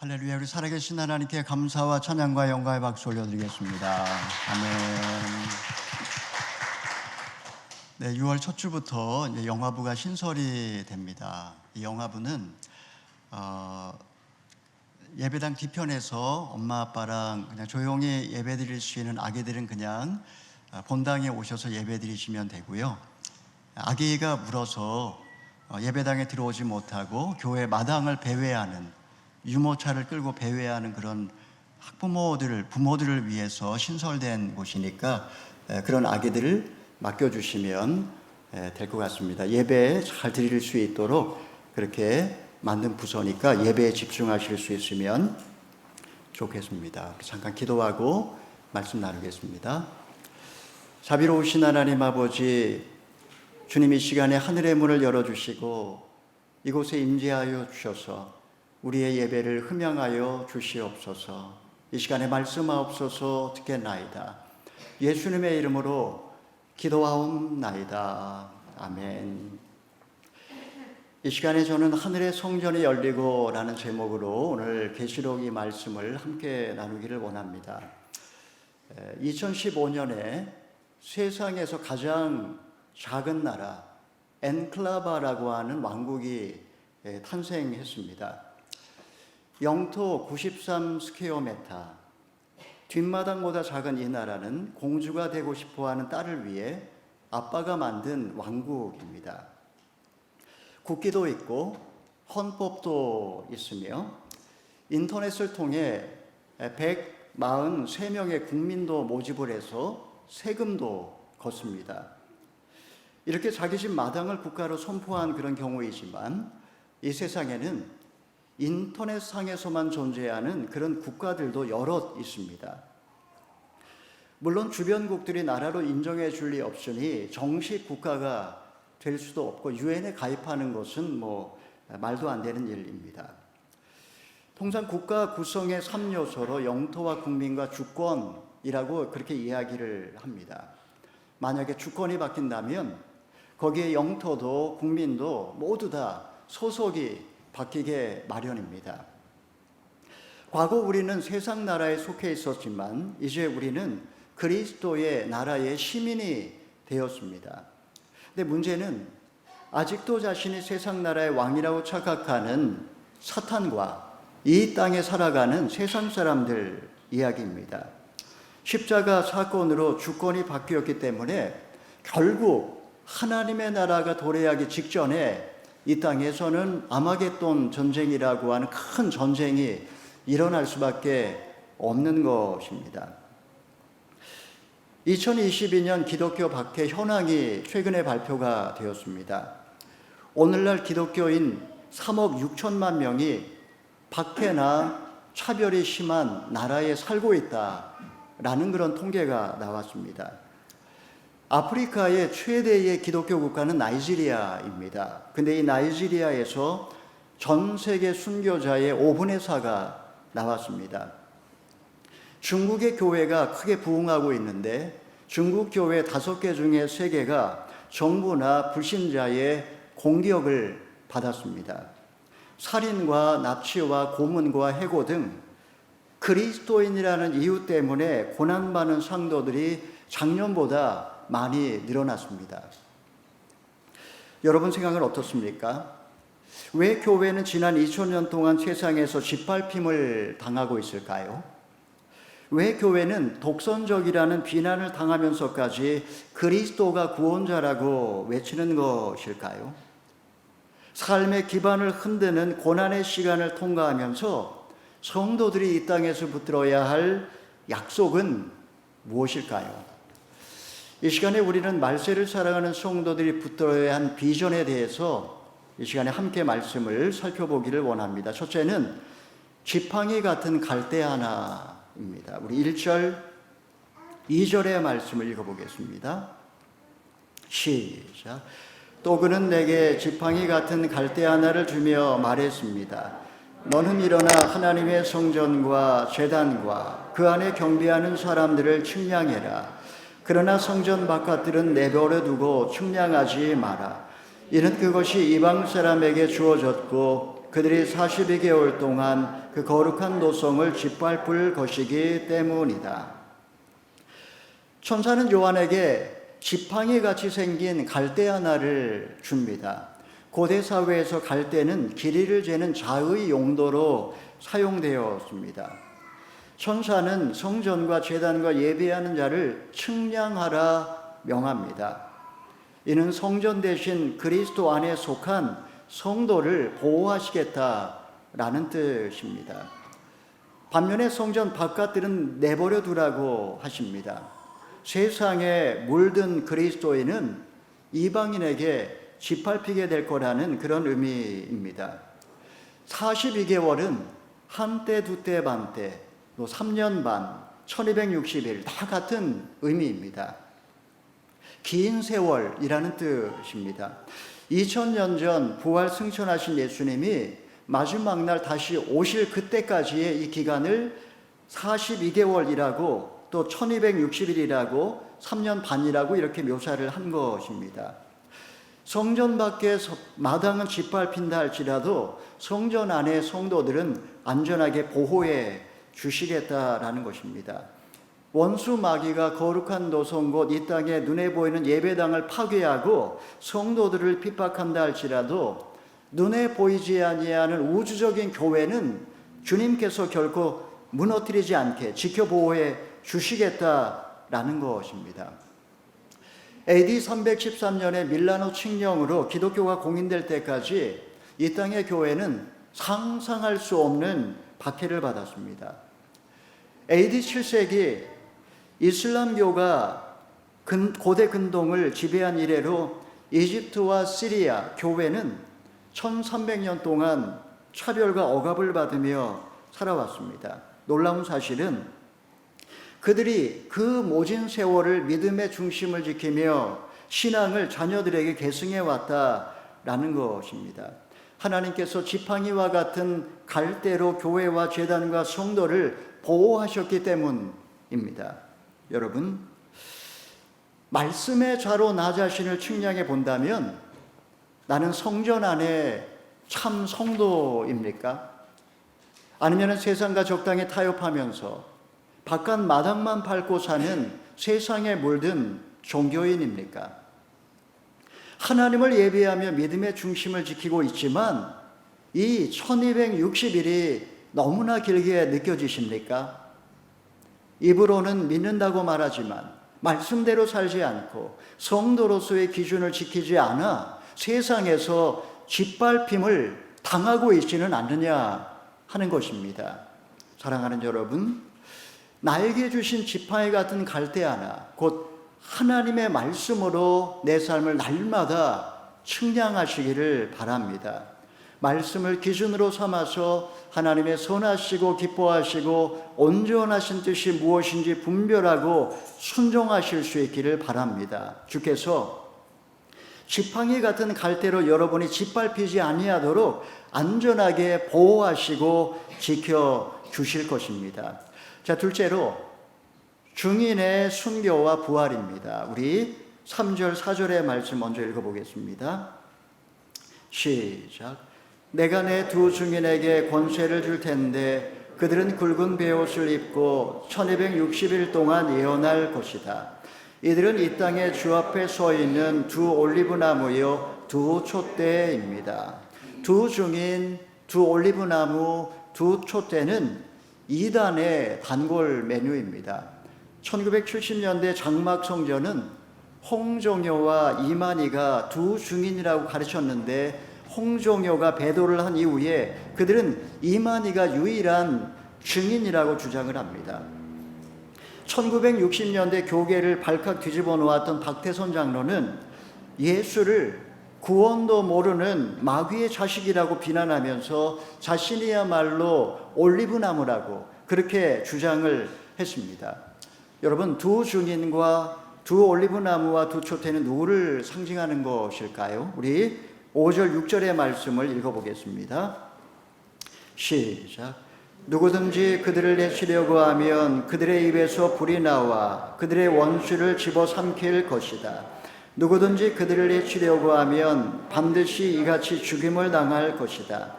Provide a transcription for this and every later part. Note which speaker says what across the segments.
Speaker 1: 할렐루야. 우리 살아계신 하나님께 감사와 찬양과 영광의 박수 올려드리겠습니다. 아멘. 네, 6월 첫 주부터 이제 영화부가 신설이 됩니다. 이 영화부는 예배당 뒤편에서 엄마 아빠랑 그냥 조용히 예배드릴 수 있는 아기들은 그냥 본당에 오셔서 예배드리시면 되고요. 아기가 물어서 예배당에 들어오지 못하고 교회 마당을 배회하는, 유모차를 끌고 배회하는 그런 부모들을 위해서 신설된 곳이니까 그런 아기들을 맡겨주시면 될 것 같습니다. 예배에 잘 드릴 수 있도록 그렇게 만든 부서니까 예배에 집중하실 수 있으면 좋겠습니다. 잠깐 기도하고 말씀 나누겠습니다. 자비로우신 하나님 아버지, 주님 이 시간에 하늘의 문을 열어주시고 이곳에 임재하여 주셔서 우리의 예배를 흠양하여 주시옵소서. 이 시간에 말씀하옵소서. 듣겠나이다. 예수님의 이름으로 기도하옵나이다. 아멘. 이 시간에 저는 하늘의 성전이 열리고 라는 제목으로 오늘 계시록 이 말씀을 함께 나누기를 원합니다. 2015년에 세상에서 가장 작은 나라 엔클라바라고 하는 왕국이 탄생했습니다. 영토 93스퀘어미터, 뒷마당보다 작은 이 나라는 공주가 되고 싶어하는 딸을 위해 아빠가 만든 왕국입니다. 국기도 있고 헌법도 있으며 인터넷을 통해 143명의 국민도 모집을 해서 세금도 걷습니다. 이렇게 자기 집 마당을 국가로 선포한 그런 경우이지만 이 세상에는 인터넷상에서만 존재하는 그런 국가들도 여럿 있습니다. 물론 주변국들이 나라로 인정해 줄 리 없으니 정식 국가가 될 수도 없고 유엔에 가입하는 것은 말도 안 되는 일입니다. 통상 국가 구성의 3요소로 영토와 국민과 주권이라고 그렇게 이야기를 합니다. 만약에 주권이 바뀐다면 거기에 영토도 국민도 모두 다 소속이 바뀌게 마련입니다. 과거 우리는 세상 나라에 속해 있었지만 이제 우리는 그리스도의 나라의 시민이 되었습니다. 근데 문제는 아직도 자신이 세상 나라의 왕이라고 착각하는 사탄과 이 땅에 살아가는 세상 사람들 이야기입니다. 십자가 사건으로 주권이 바뀌었기 때문에 결국 하나님의 나라가 도래하기 직전에 이 땅에서는 아마겟돈 전쟁이라고 하는 큰 전쟁이 일어날 수밖에 없는 것입니다. 2022년 기독교 박해 현황이 최근에 발표가 되었습니다. 오늘날 기독교인 3억 6천만 명이 박해나 차별이 심한 나라에 살고 있다라는 그런 통계가 나왔습니다. 아프리카의 최대의 기독교 국가는 나이지리아입니다. 근데 이 나이지리아에서 전 세계 순교자의 5분의 4가 나왔습니다. 중국의 교회가 크게 부흥하고 있는데 중국 교회 5개 중에 3개가 정부나 불신자의 공격을 받았습니다. 살인과 납치와 고문과 해고 등 그리스도인이라는 이유 때문에 고난받는 상도들이 작년보다 많이 늘어났습니다. 여러분 생각은 어떻습니까? 왜 교회는 지난 2000년 동안 세상에서 짓밟힘을 당하고 있을까요? 왜 교회는 독선적이라는 비난을 당하면서까지 그리스도가 구원자라고 외치는 것일까요? 삶의 기반을 흔드는 고난의 시간을 통과하면서 성도들이 이 땅에서 붙들어야 할 약속은 무엇일까요? 이 시간에 우리는 말세를 살아가는 성도들이 붙들어야 한 비전에 대해서 이 시간에 함께 말씀을 살펴보기를 원합니다. 첫째는 지팡이 같은 갈대 하나입니다. 우리 1절, 2절의 말씀을 읽어보겠습니다. 시작. 또 그는 내게 지팡이 같은 갈대 하나를 주며 말했습니다. 너는 일어나 하나님의 성전과 제단과 그 안에 경배하는 사람들을 측량해라. 그러나 성전 바깥들은 내버려 두고 측량하지 마라. 이는 그것이 이방 사람에게 주어졌고 그들이 42개월 동안 그 거룩한 노성을 짓밟을 것이기 때문이다. 천사는 요한에게 지팡이 같이 생긴 갈대 하나를 줍니다. 고대 사회에서 갈대는 길이를 재는 자의 용도로 사용되었습니다. 천사는 성전과 제단과 예배하는 자를 측량하라 명합니다. 이는 성전 대신 그리스도 안에 속한 성도를 보호하시겠다라는 뜻입니다. 반면에 성전 바깥들은 내버려 두라고 하십니다. 세상에 물든 그리스도인은 이방인에게 짓밟히게 될 거라는 그런 의미입니다. 42개월은 한때, 두때, 반때, 또 3년 반, 1260일 다 같은 의미입니다. 긴 세월이라는 뜻입니다. 2000년 전 부활 승천하신 예수님이 마지막 날 다시 오실 그때까지의 이 기간을 42개월이라고 또 1260일이라고 3년 반이라고 이렇게 묘사를 한 것입니다. 성전 밖에 마당은 짓밟힌다 할지라도 성전 안의 성도들은 안전하게 보호해 주시겠다라는 것입니다. 원수 마귀가 거룩한 노성 곧 이 땅에 눈에 보이는 예배당을 파괴하고 성도들을 핍박한다 할지라도 눈에 보이지 아니하는 우주적인 교회는 주님께서 결코 무너뜨리지 않게 지켜보호해 주시겠다라는 것입니다. AD 313년에 밀라노 칙령으로 기독교가 공인될 때까지 이 땅의 교회는 상상할 수 없는 박해를 받았습니다. AD 7세기 이슬람교가 고대 근동을 지배한 이래로 이집트와 시리아 교회는 1300년 동안 차별과 억압을 받으며 살아왔습니다. 놀라운 사실은 그들이 그 모진 세월을 믿음의 중심을 지키며 신앙을 자녀들에게 계승해 왔다라는 것입니다. 하나님께서 지팡이와 같은 갈대로 교회와 제단과 성도를 보호하셨기 때문입니다. 여러분, 말씀의 자로 나 자신을 측량해 본다면 나는 성전 안에 참 성도입니까? 아니면 세상과 적당히 타협하면서 바깥 마당만 밟고 사는 세상에 물든 종교인입니까? 하나님을 예배하며 믿음의 중심을 지키고 있지만 이 1260일이 너무나 길게 느껴지십니까? 입으로는 믿는다고 말하지만 말씀대로 살지 않고 성도로서의 기준을 지키지 않아 세상에서 짓밟힘을 당하고 있지는 않느냐 하는 것입니다. 사랑하는 여러분, 나에게 주신 지팡이 같은 갈대 하나, 곧 하나님의 말씀으로 내 삶을 날마다 측량하시기를 바랍니다. 말씀을 기준으로 삼아서 하나님의 선하시고 기뻐하시고 온전하신 뜻이 무엇인지 분별하고 순종하실 수 있기를 바랍니다. 주께서 지팡이 같은 갈대로 여러분이 짓밟히지 아니하도록 안전하게 보호하시고 지켜주실 것입니다. 자, 둘째로 증인의 순교와 부활입니다. 우리 3절 4절의 말씀 먼저 읽어보겠습니다. 시작. 내가 내 두 증인에게 권세를 줄 텐데 그들은 굵은 베옷을 입고 1260일 동안 예언할 것이다. 이들은 이 땅에 주 앞에 서 있는 두 올리브나무요 두 촛대입니다. 두 증인, 두 올리브나무, 두 촛대는 2단의 단골 메뉴입니다. 1970년대 장막 성전은 홍종효와 이만희가 두 증인이라고 가르쳤는데 홍종효가 배도를 한 이후에 그들은 이만희가 유일한 증인이라고 주장을 합니다. 1960년대 교계를 발칵 뒤집어 놓았던 박태선 장로는 예수를 구원도 모르는 마귀의 자식이라고 비난하면서 자신이야말로 올리브나무라고 그렇게 주장을 했습니다. 여러분, 두 증인과 두 올리브나무와 두 촛대는 누구를 상징하는 것일까요? 우리 5절 6절의 말씀을 읽어보겠습니다. 시작. 누구든지 그들을 내치려고 하면 그들의 입에서 불이 나와 그들의 원수를 집어삼킬 것이다. 누구든지 그들을 내치려고 하면 반드시 이같이 죽임을 당할 것이다.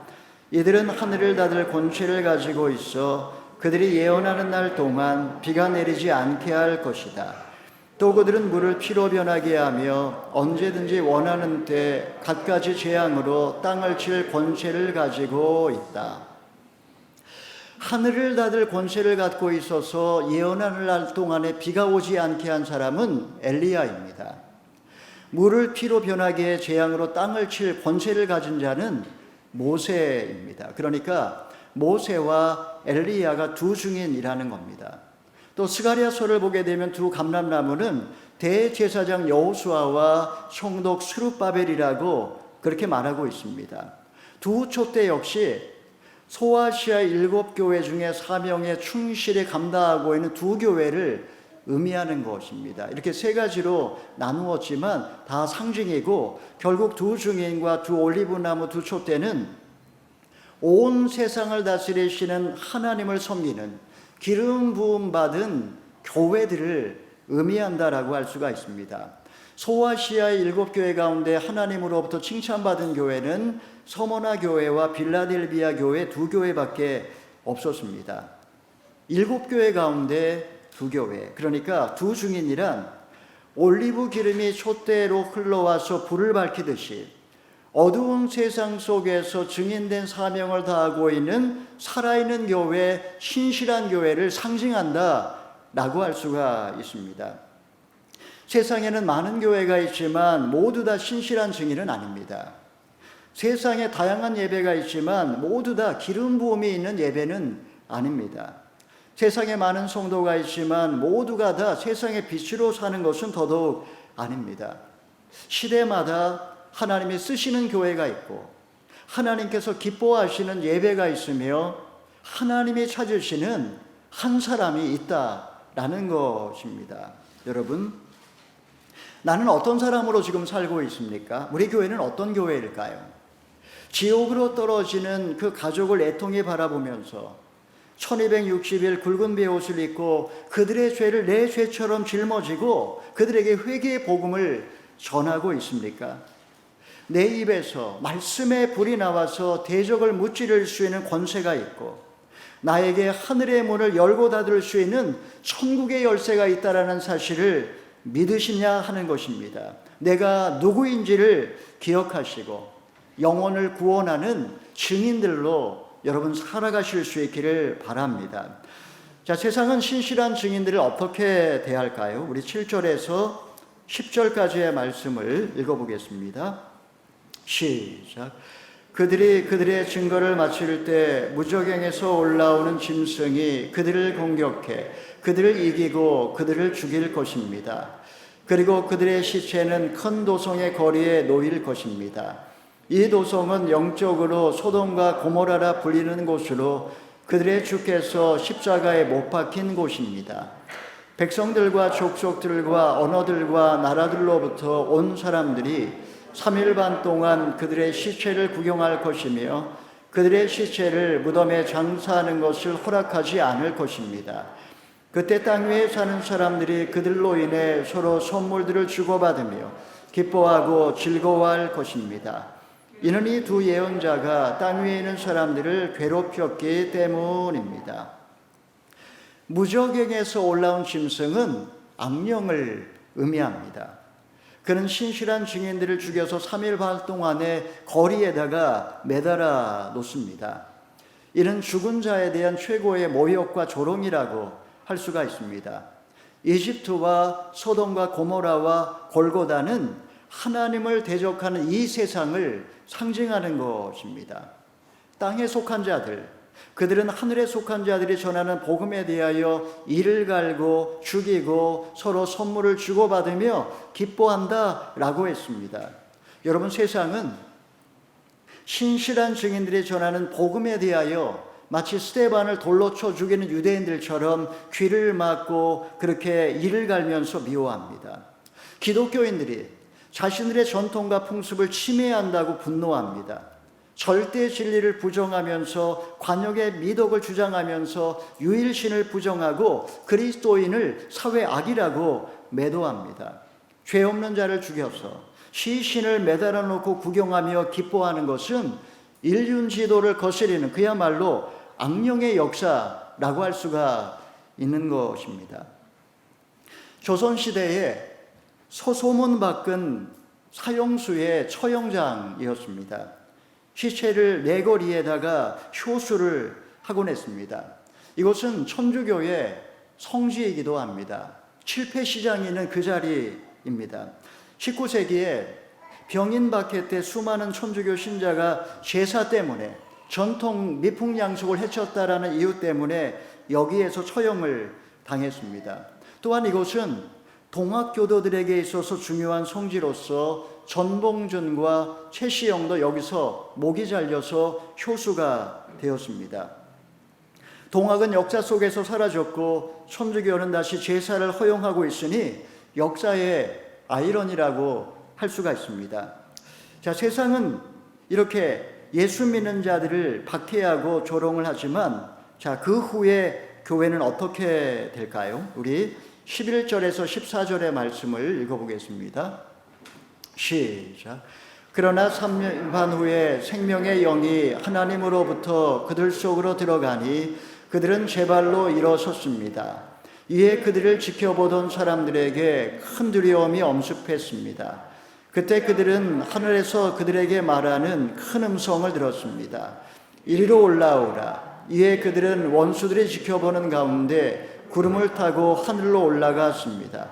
Speaker 1: 이들은 하늘을 닫을 권세를 가지고 있어 그들이 예언하는 날 동안 비가 내리지 않게 할 것이다. 또 그들은 물을 피로 변하게 하며 언제든지 원하는 때 갖가지 재앙으로 땅을 칠 권세를 가지고 있다. 하늘을 닫을 권세를 갖고 있어서 예언하는 날 동안에 비가 오지 않게 한 사람은 엘리야입니다. 물을 피로 변하게 재앙으로 땅을 칠 권세를 가진 자는 모세입니다. 그러니까 모세와 엘리야가 두 증인이라는 겁니다. 또 스가랴서를 보게 되면 두 감람나무는 대제사장 여호수아와 총독 스룹바벨이라고 그렇게 말하고 있습니다. 두 촛대 역시 소아시아 7교회 중에 사명에 충실히 감당하고 있는 두 교회를 의미하는 것입니다. 이렇게 세 가지로 나누었지만 다 상징이고 결국 두 증인과 두 올리브나무 두 촛대는 온 세상을 다스리시는 하나님을 섬기는 기름 부음 받은 교회들을 의미한다라고 할 수가 있습니다. 소아시아의 7교회 가운데 하나님으로부터 칭찬받은 교회는 서머나 교회와 빌라델비아 교회 두 교회밖에 없었습니다. 7교회 가운데 두 교회, 그러니까 두 증인이란 올리브 기름이 촛대로 흘러와서 불을 밝히듯이 어두운 세상 속에서 증인된 사명을 다하고 있는 살아있는 교회, 신실한 교회를 상징한다 라고 할 수가 있습니다. 세상에는 많은 교회가 있지만 모두 다 신실한 증인은 아닙니다. 세상에 다양한 예배가 있지만 모두 다 기름 부음이 있는 예배는 아닙니다. 세상에 많은 성도가 있지만 모두가 다 세상의 빛으로 사는 것은 더더욱 아닙니다. 시대마다 하나님이 쓰시는 교회가 있고 하나님께서 기뻐하시는 예배가 있으며 하나님이 찾으시는 한 사람이 있다라는 것입니다. 여러분, 나는 어떤 사람으로 지금 살고 있습니까? 우리 교회는 어떤 교회일까요? 지옥으로 떨어지는 그 가족을 애통히 바라보면서 1260일 굵은 베옷을 입고 그들의 죄를 내 죄처럼 짊어지고 그들에게 회개의 복음을 전하고 있습니까? 내 입에서 말씀의 불이 나와서 대적을 무찌를 수 있는 권세가 있고 나에게 하늘의 문을 열고 닫을 수 있는 천국의 열쇠가 있다라는 사실을 믿으시냐 하는 것입니다. 내가 누구인지를 기억하시고 영혼을 구원하는 증인들로 여러분 살아가실 수 있기를 바랍니다. 자, 세상은 신실한 증인들을 어떻게 대할까요? 우리 7절에서 10절까지의 말씀을 읽어보겠습니다. 시작. 그들이 그들의 증거를 마칠 때 무저갱에서 올라오는 짐승이 그들을 공격해 그들을 이기고 그들을 죽일 것입니다. 그리고 그들의 시체는 큰 도성의 거리에 놓일 것입니다. 이 도성은 영적으로 소돔과 고모라라 불리는 곳으로 그들의 주께서 십자가에 못 박힌 곳입니다. 백성들과 족속들과 언어들과 나라들로부터 온 사람들이 3일 반 동안 그들의 시체를 구경할 것이며 그들의 시체를 무덤에 장사하는 것을 허락하지 않을 것입니다. 그때 땅 위에 사는 사람들이 그들로 인해 서로 선물들을 주고받으며 기뻐하고 즐거워할 것입니다. 이는 이 두 예언자가 땅 위에 있는 사람들을 괴롭혔기 때문입니다. 무저갱에서 올라온 짐승은 악령을 의미합니다. 그는 신실한 증인들을 죽여서 3일 반 동안에 거리에다가 매달아 놓습니다. 이는 죽은 자에 대한 최고의 모욕과 조롱이라고 할 수가 있습니다. 이집트와 소돔과 고모라와 골고다는 하나님을 대적하는 이 세상을 상징하는 것입니다. 땅에 속한 자들, 그들은 하늘에 속한 자들이 전하는 복음에 대하여 이를 갈고 죽이고 서로 선물을 주고받으며 기뻐한다라고 했습니다. 여러분, 세상은 신실한 증인들이 전하는 복음에 대하여 마치 스데반을 돌로 쳐 죽이는 유대인들처럼 귀를 막고 그렇게 이를 갈면서 미워합니다. 기독교인들이 자신들의 전통과 풍습을 침해한다고 분노합니다. 절대 진리를 부정하면서 관역의 미덕을 주장하면서 유일신을 부정하고 그리스도인을 사회 악이라고 매도합니다. 죄 없는 자를 죽여서 시신을 매달아 놓고 구경하며 기뻐하는 것은 인륜 지도를 거스리는 그야말로 악령의 역사라고 할 수가 있는 것입니다. 조선시대에 서소문 밖은 사형수의 처형장이었습니다. 시체를 내거리에다가 효수를 하곤 했습니다. 이곳은 천주교의 성지이기도 합니다. 칠패시장이 있는 그 자리입니다. 19세기에 병인 박해 때 수많은 천주교 신자가 제사 때문에 전통 미풍양속을 해쳤다라는 이유 때문에 여기에서 처형을 당했습니다. 또한 이곳은 동학교도들에게 있어서 중요한 성지로서 전봉준과 최시영도 여기서 목이 잘려서 효수가 되었습니다. 동학은 역사 속에서 사라졌고 천주교는 다시 제사를 허용하고 있으니 역사의 아이러니라고 할 수가 있습니다. 자, 세상은 이렇게 예수 믿는 자들을 박해하고 조롱을 하지만 자, 그 후에 교회는 어떻게 될까요? 우리 11절에서 14절의 말씀을 읽어보겠습니다. 시작. 그러나 3년 반 후에 생명의 영이 하나님으로부터 그들 속으로 들어가니 그들은 제 발로 일어섰습니다. 이에 그들을 지켜보던 사람들에게 큰 두려움이 엄습했습니다. 그때 그들은 하늘에서 그들에게 말하는 큰 음성을 들었습니다. 이리로 올라오라. 이에 그들은 원수들이 지켜보는 가운데 구름을 타고 하늘로 올라갔습니다.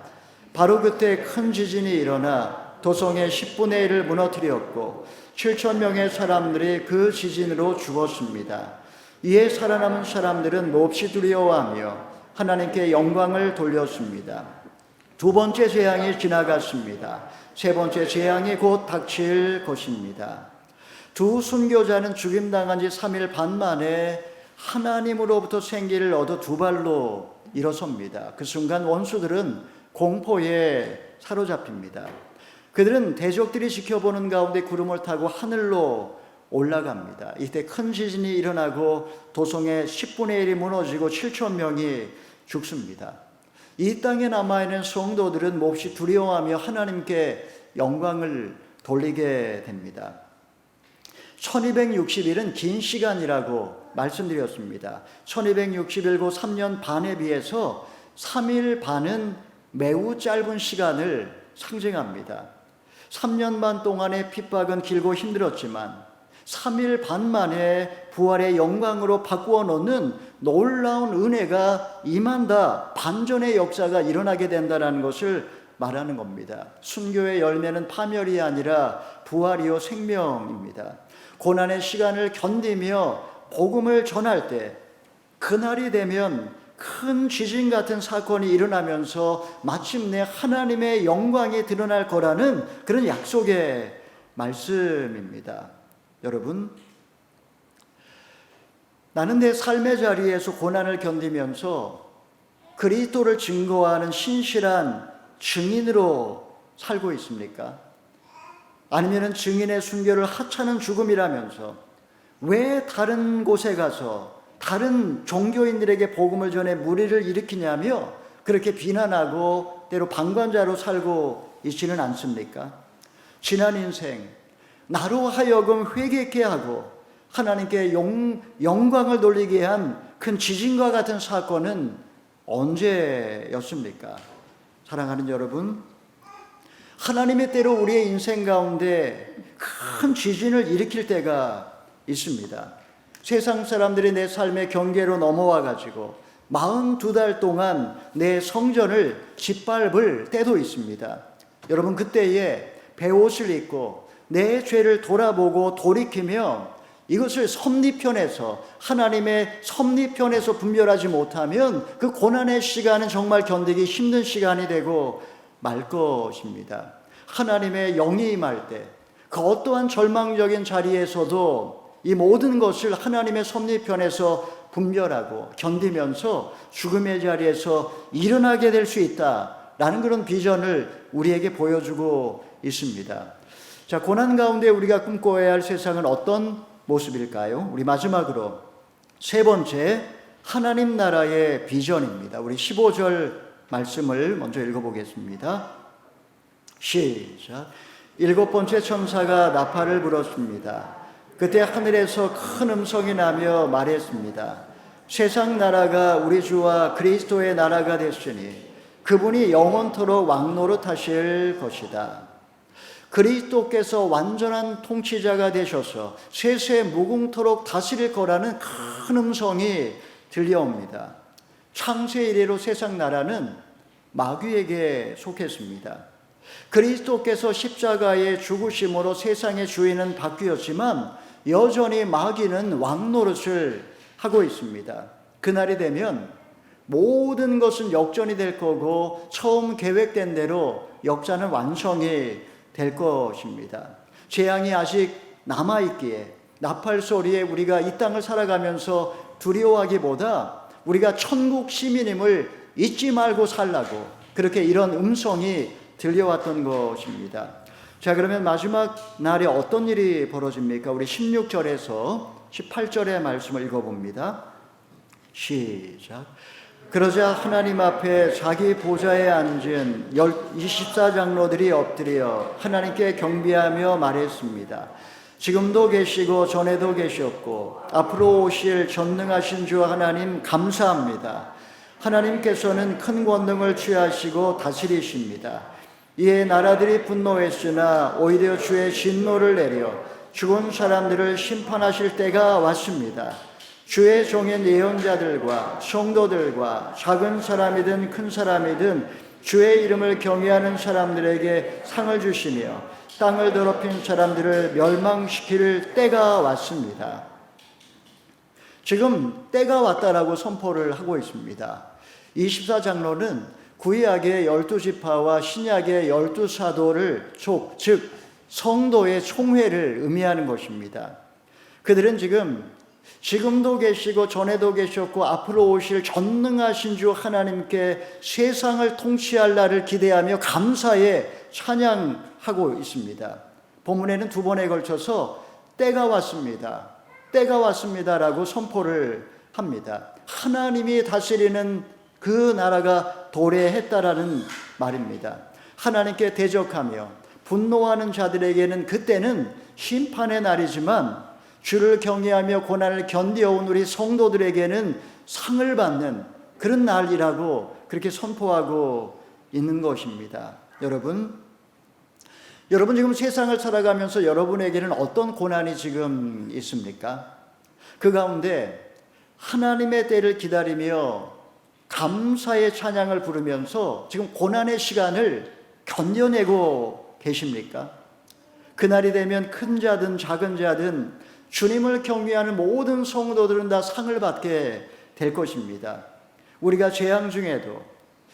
Speaker 1: 바로 그때 큰 지진이 일어나 도성의 10분의 1을 무너뜨렸고 7천 명의 사람들이 그 지진으로 죽었습니다. 이에 살아남은 사람들은 몹시 두려워하며 하나님께 영광을 돌렸습니다. 두 번째 재앙이 지나갔습니다. 세 번째 재앙이 곧 닥칠 것입니다. 두 순교자는 죽임당한 지 3일 반 만에 하나님으로부터 생기를 얻어 두 발로 일어섭니다. 그 순간 원수들은 공포에 사로잡힙니다. 그들은 대적들이 지켜보는 가운데 구름을 타고 하늘로 올라갑니다. 이때 큰 지진이 일어나고 도성의 10분의 1이 무너지고 7천 명이 죽습니다. 이 땅에 남아있는 성도들은 몹시 두려워하며 하나님께 영광을 돌리게 됩니다. 1260일은 긴 시간이라고 말씀드렸습니다. 1260일고 3년 반에 비해서 3일 반은 매우 짧은 시간을 상징합니다. 3년 반 동안의 핍박은 길고 힘들었지만 3일 반 만에 부활의 영광으로 바꾸어 놓는 놀라운 은혜가 임한다. 반전의 역사가 일어나게 된다는 것을 말하는 겁니다. 순교의 열매는 파멸이 아니라 부활이요 생명입니다. 고난의 시간을 견디며 복음을 전할 때 그날이 되면 큰 지진 같은 사건이 일어나면서 마침내 하나님의 영광이 드러날 거라는 그런 약속의 말씀입니다. 여러분, 나는 내 삶의 자리에서 고난을 견디면서 그리스도를 증거하는 신실한 증인으로 살고 있습니까? 아니면 증인의 순교를 하찮은 죽음이라면서 왜 다른 곳에 가서 다른 종교인들에게 복음을 전해 무리를 일으키냐며 그렇게 비난하고 때로 방관자로 살고 있지는 않습니까? 지난 인생 나로 하여금 회개케 하고 하나님께 영광을 돌리게 한 큰 지진과 같은 사건은 언제였습니까? 사랑하는 여러분, 하나님의 때로 우리의 인생 가운데 큰 지진을 일으킬 때가 있습니다. 세상 사람들이 내 삶의 경계로 넘어와 가지고 42달 동안 내 성전을 짓밟을 때도 있습니다. 여러분, 그때에 베옷을 입고 내 죄를 돌아보고 돌이키며 이것을 섭리편에서 하나님의 섭리편에서 분별하지 못하면 그 고난의 시간은 정말 견디기 힘든 시간이 되고 말 것입니다. 하나님의 영이 임할 때 그 어떠한 절망적인 자리에서도 이 모든 것을 하나님의 섭리편에서 분별하고 견디면서 죽음의 자리에서 일어나게 될 수 있다라는 그런 비전을 우리에게 보여주고 있습니다. 자, 고난 가운데 우리가 꿈꿔야 할 세상은 어떤 모습일까요? 우리 마지막으로 세 번째, 하나님 나라의 비전입니다. 우리 15절 말씀을 먼저 읽어보겠습니다. 시작. 일곱 번째 천사가 나팔을 불었습니다. 그때 하늘에서 큰 음성이 나며 말했습니다. 세상 나라가 우리 주와 그리스도의 나라가 됐으니 그분이 영원토록 왕노릇하실 것이다. 그리스도께서 완전한 통치자가 되셔서 세세 무궁토록 다스릴 거라는 큰 음성이 들려옵니다. 창세 이래로 세상 나라는 마귀에게 속했습니다. 그리스도께서 십자가의 죽으심으로 세상의 주인은 바뀌었지만 여전히 마귀는 왕노릇을 하고 있습니다. 그날이 되면 모든 것은 역전이 될 거고 처음 계획된 대로 역사는 완성이 될 것입니다. 재앙이 아직 남아있기에 나팔 소리에 우리가 이 땅을 살아가면서 두려워하기보다 우리가 천국 시민임을 잊지 말고 살라고 그렇게 이런 음성이 들려왔던 것입니다. 자, 그러면 마지막 날에 어떤 일이 벌어집니까? 우리 16절에서 18절의 말씀을 읽어봅니다. 시작. 그러자 하나님 앞에 자기 보좌에 앉은 24장로들이 엎드려 하나님께 경배하며 말했습니다. 지금도 계시고 전에도 계셨고 앞으로 오실 전능하신 주 하나님 감사합니다. 하나님께서는 큰 권능을 취하시고 다스리십니다. 이에 나라들이 분노했으나 오히려 주의 진노를 내려 죽은 사람들을 심판하실 때가 왔습니다. 주의 종인 예언자들과 성도들과 작은 사람이든 큰 사람이든 주의 이름을 경외하는 사람들에게 상을 주시며 땅을 더럽힌 사람들을 멸망시킬 때가 왔습니다. 지금 때가 왔다라고 선포를 하고 있습니다. 24장로는 구약의 12지파와 신약의 12사도를 즉 성도의 총회를 의미하는 것입니다. 그들은 지금도 계시고 전에도 계셨고 앞으로 오실 전능하신 주 하나님께 세상을 통치할 날을 기대하며 감사에 찬양하고 있습니다. 본문에는 두 번에 걸쳐서 때가 왔습니다. 때가 왔습니다라고 선포를 합니다. 하나님이 다스리는 그 나라가 도래했다라는 말입니다. 하나님께 대적하며 분노하는 자들에게는 그때는 심판의 날이지만 주를 경외하며 고난을 견뎌온 우리 성도들에게는 상을 받는 그런 날이라고 그렇게 선포하고 있는 것입니다. 여러분 지금 세상을 살아가면서 여러분에게는 어떤 고난이 지금 있습니까? 그 가운데 하나님의 때를 기다리며 감사의 찬양을 부르면서 지금 고난의 시간을 견뎌내고 계십니까? 그날이 되면 큰 자든 작은 자든 주님을 경외하는 모든 성도들은 다 상을 받게 될 것입니다. 우리가 재앙 중에도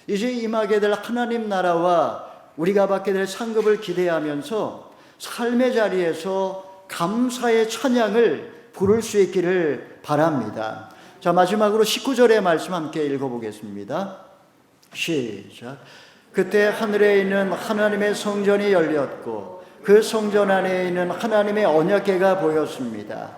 Speaker 1: 이제 임하게 될 하나님 나라와 우리가 받게 될 상급을 기대하면서 삶의 자리에서 감사의 찬양을 부를 수 있기를 바랍니다. 자, 마지막으로 19절의 말씀 함께 읽어보겠습니다. 시작. 그때 하늘에 있는 하나님의 성전이 열렸고 그 성전 안에 있는 하나님의 언약궤가 보였습니다.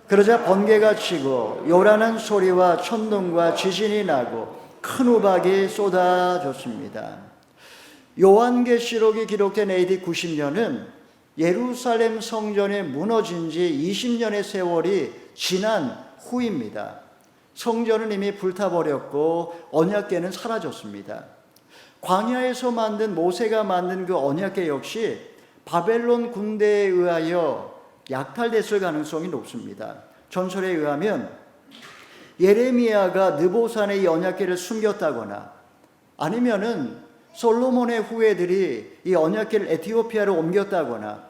Speaker 1: 그러자 번개가 치고 요란한 소리와 천둥과 지진이 나고 큰 우박이 쏟아졌습니다. 요한계시록이 기록된 AD 90년은 예루살렘 성전이 무너진 지 20년의 세월이 지난 후입니다. 성전은 이미 불타버렸고 언약궤는 사라졌습니다. 광야에서 만든 모세가 만든 그 언약궤 역시 바벨론 군대에 의하여 약탈됐을 가능성이 높습니다. 전설에 의하면 예레미야가 느보산에 이 언약궤를 숨겼다거나 아니면은 솔로몬의 후예들이 이 언약궤를 에티오피아로 옮겼다거나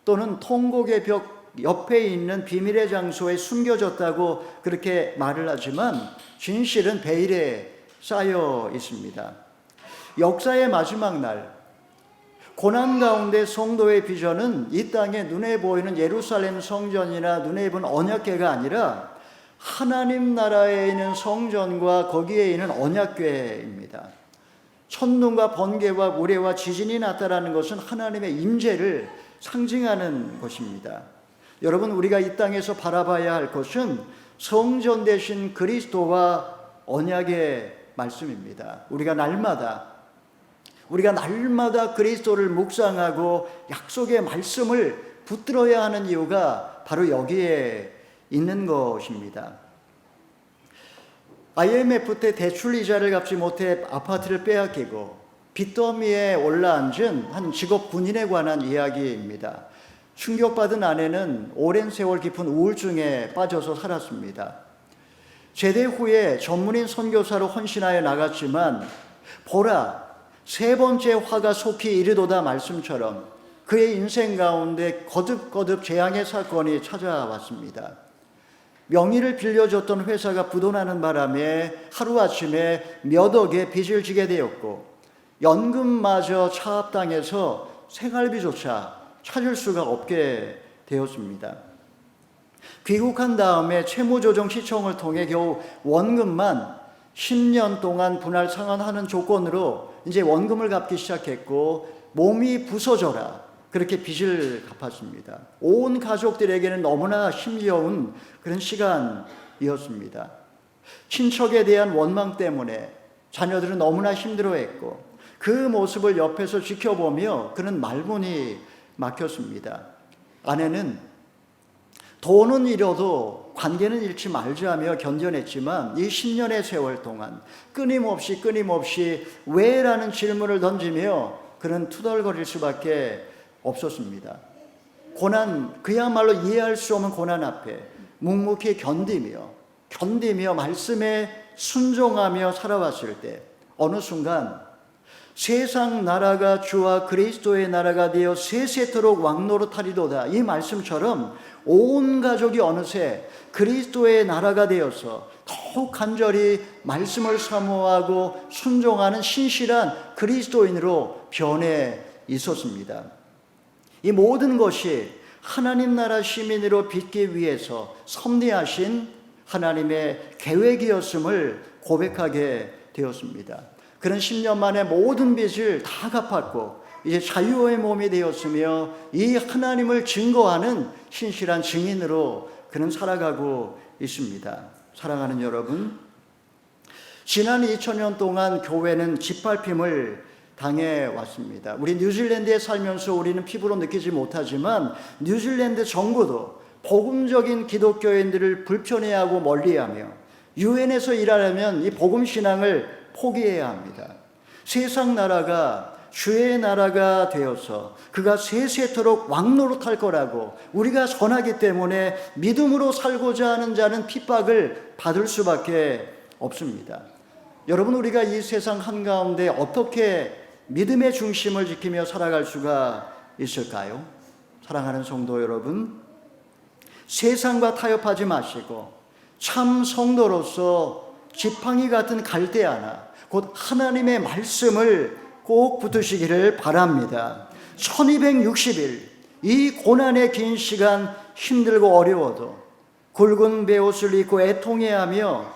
Speaker 1: 또는 통곡의 벽 옆에 있는 비밀의 장소에 숨겨졌다고 그렇게 말을 하지만 진실은 베일에 쌓여 있습니다. 역사의 마지막 날 고난 가운데 성도의 비전은 이 땅에 눈에 보이는 예루살렘 성전이나 눈에 보이는 언약궤가 아니라 하나님 나라에 있는 성전과 거기에 있는 언약궤입니다. 천둥과 번개와 우레와 지진이 났다라는 것은 하나님의 임재를 상징하는 것입니다. 여러분, 우리가 이 땅에서 바라봐야 할 것은 성전 되신 그리스도와 언약의 말씀입니다. 우리가 날마다 그리스도를 묵상하고 약속의 말씀을 붙들어야 하는 이유가 바로 여기에 있는 것입니다. IMF 때 대출 이자를 갚지 못해 아파트를 빼앗기고 빚더미에 올라앉은 한 직업 군인에 관한 이야기입니다. 충격받은 아내는 오랜 세월 깊은 우울증에 빠져서 살았습니다. 제대 후에 전문인 선교사로 헌신하여 나갔지만 보라, 세 번째 화가 속히 이르도다 말씀처럼 그의 인생 가운데 거듭거듭 재앙의 사건이 찾아왔습니다. 명의를 빌려줬던 회사가 부도나는 바람에 하루아침에 몇 억의 빚을 지게 되었고 연금마저 차압당해서 생활비조차 찾을 수가 없게 되었습니다. 귀국한 다음에 채무조정 시청을 통해 겨우 원금만 10년 동안 분할 상환하는 조건으로 이제 원금을 갚기 시작했고 몸이 부서져라 그렇게 빚을 갚았습니다. 온 가족들에게는 너무나 힘겨운 그런 시간이었습니다. 친척에 대한 원망 때문에 자녀들은 너무나 힘들어했고 그 모습을 옆에서 지켜보며 그는 말문이 막혔습니다. 아내는 돈은 잃어도 관계는 잃지 말자며 견뎌냈지만 이 10년의 세월 동안 끊임없이 왜라는 질문을 던지며 그는 투덜거릴 수밖에 없었습니다. 고난, 그야말로 이해할 수 없는 고난 앞에 묵묵히 견디며 말씀에 순종하며 살아왔을 때 어느 순간 세상 나라가 주와 그리스도의 나라가 되어 세세토록 왕노릇하리도다 이 말씀처럼 온 가족이 어느새 그리스도의 나라가 되어서 더욱 간절히 말씀을 사모하고 순종하는 신실한 그리스도인으로 변해 있었습니다. 이 모든 것이 하나님 나라 시민으로 빚기 위해서 섭리하신 하나님의 계획이었음을 고백하게 되었습니다. 그는 10년 만에 모든 빚을 다 갚았고 이제 자유의 몸이 되었으며 이 하나님을 증거하는 신실한 증인으로 그는 살아가고 있습니다. 사랑하는 여러분, 지난 2000년 동안 교회는 짓밟힘을 당해왔습니다. 우리 뉴질랜드에 살면서 우리는 피부로 느끼지 못하지만 뉴질랜드 정부도 복음적인 기독교인들을 불편해하고 멀리하며 유엔에서 일하려면 이 복음 신앙을 포기해야 합니다. 세상 나라가 주의 나라가 되어서 그가 세세토록 왕노릇할 거라고 우리가 전하기 때문에 믿음으로 살고자 하는 자는 핍박을 받을 수밖에 없습니다. 여러분, 우리가 이 세상 한가운데 어떻게 믿음의 중심을 지키며 살아갈 수가 있을까요? 사랑하는 성도 여러분, 세상과 타협하지 마시고 참 성도로서 지팡이 같은 갈대아나 곧 하나님의 말씀을 꼭 붙으시기를 바랍니다. 1260일 이 고난의 긴 시간 힘들고 어려워도 굵은 베옷을 입고 애통해하며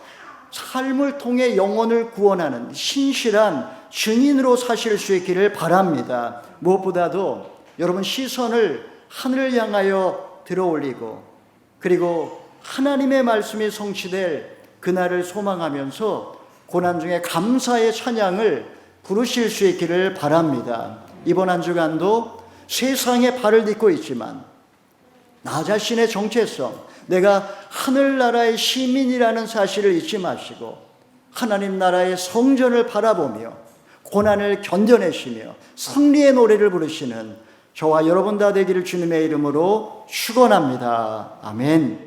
Speaker 1: 삶을 통해 영혼을 구원하는 신실한 증인으로 사실 수 있기를 바랍니다. 무엇보다도 여러분 시선을 하늘을 향하여 들어올리고 그리고 하나님의 말씀이 성취될 그날을 소망하면서 고난 중에 감사의 찬양을 부르실 수 있기를 바랍니다. 이번 한 주간도 세상에 발을 딛고 있지만 나 자신의 정체성, 내가 하늘나라의 시민이라는 사실을 잊지 마시고 하나님 나라의 성전을 바라보며 고난을 견뎌내시며 승리의 노래를 부르시는 저와 여러분 다 되기를 주님의 이름으로 축원합니다. 아멘.